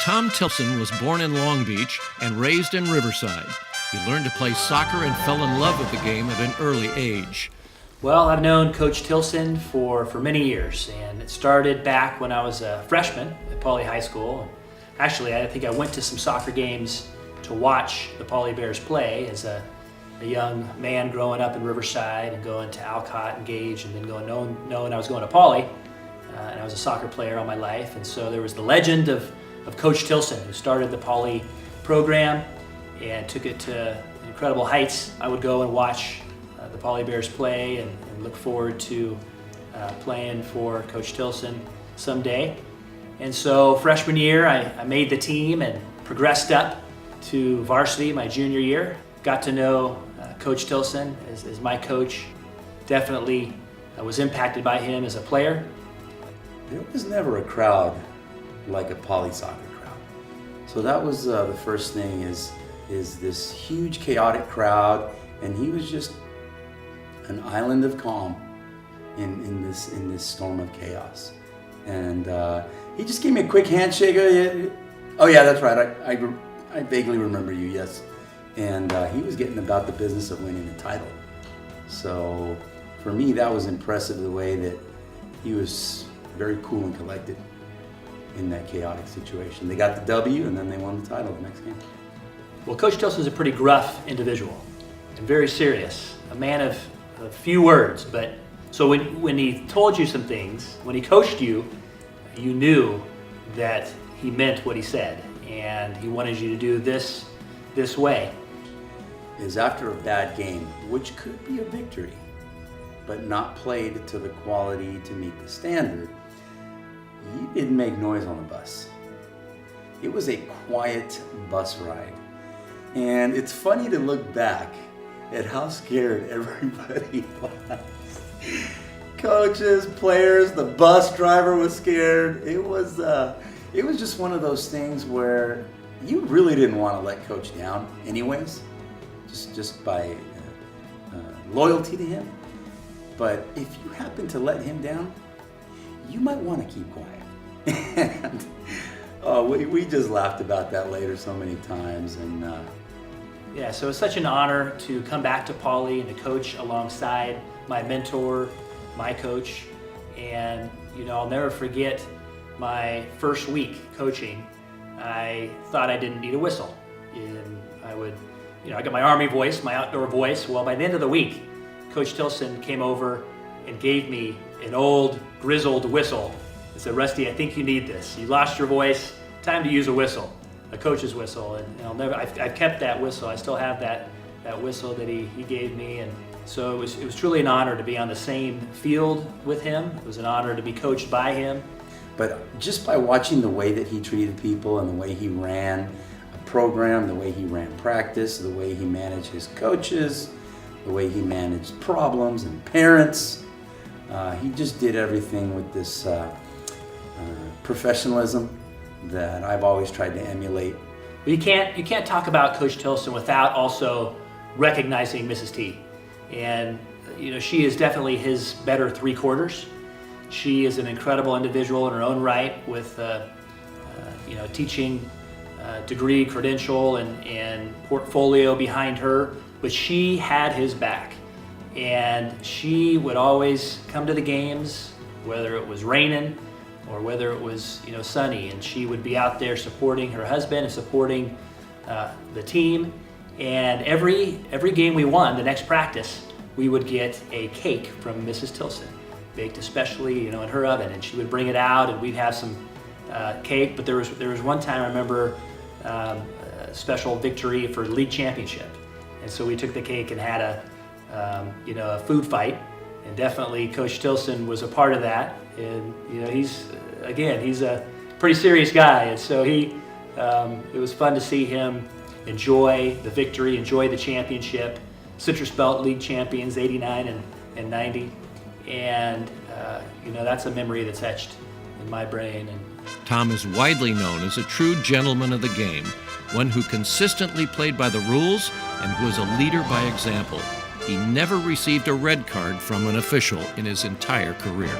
Tom Tilson was born in Long Beach and raised in Riverside. He learned to play soccer and fell in love with the game at an early age. Well, I've known Coach Tilson for many years, and it started back when I was a freshman at Pauley High School. Actually, I think I went to some soccer games to watch the Pauley Bears play as a young man growing up in Riverside and going to Alcott and Gage, and then knowing I was going to Pauley, and I was a soccer player all my life. And so there was the legend of Coach Tilson, who started the Pauley program and took it to incredible heights. I would go and watch the Pauley Bears play and look forward to playing for Coach Tilson someday. And so freshman year, I made the team and progressed up to varsity my junior year. Got to know Coach Tilson as my coach. Definitely was impacted by him as a player. There was never a crowd like a Pauley soccer crowd. So that was the first thing is this huge chaotic crowd, and he was just an island of calm in this storm of chaos. And he just gave me a quick handshake. Oh yeah, that's right. I vaguely remember you. Yes. And he was getting about the business of winning a title. So for me, that was impressive, the way that he was very cool and collected in that chaotic situation. They got the W, and then they won the title the next game. Well, Coach Tilson is a pretty gruff individual and very serious, a man of a few words. But so when he told you some things, when he coached you, you knew that he meant what he said, and he wanted you to do this way. Is after a bad game, which could be a victory, but not played to the quality to meet the standard, you didn't make noise on the bus. It was a quiet bus ride. And it's funny to look back at how scared everybody was. Coaches, players, the bus driver was scared. It was just one of those things where you really didn't want to let Coach down anyways, just by loyalty to him. But if you happen to let him down, you might want to keep quiet. And we just laughed about that later so many times. And yeah, so it's such an honor to come back to Pauley and to coach alongside my mentor, my coach. And I'll never forget my first week coaching. I thought I didn't need a whistle, and I would, I got my Army voice, my outdoor voice. Well, by the end of the week, Coach Tilson came over and gave me an old, grizzled whistle. He said, "Rusty, I think you need this. You lost your voice. Time to use a whistle, a coach's whistle." And I've kept that whistle. I still have that whistle that he gave me. And so it was truly an honor to be on the same field with him. It was an honor to be coached by him. But just by watching the way that he treated people and the way he ran a program, the way he ran practice, the way he managed his coaches, the way he managed problems and parents, he just did everything with this professionalism that I've always tried to emulate. You can't talk about Coach Tilson without also recognizing Mrs. T. And she is definitely his better three quarters. She is an incredible individual in her own right, with teaching degree, credential, and portfolio behind her. But she had his back, and she would always come to the games, whether it was raining or whether it was sunny, and she would be out there supporting her husband and supporting the team. And every game we won, the next practice, we would get a cake from Mrs. Tilson, baked especially in her oven, and she would bring it out, and we'd have some cake. But there was one time I remember a special victory for league championship, and so we took the cake and had a food fight, and definitely Coach Tilson was a part of that. And he's a pretty serious guy, and so it was fun to see him enjoy the victory, enjoy the championship. Citrus Belt League champions, 89 and 90, and that's a memory that's etched in my brain. And Tom is widely known as a true gentleman of the game, one who consistently played by the rules and was a leader by example. He never received a red card from an official in his entire career.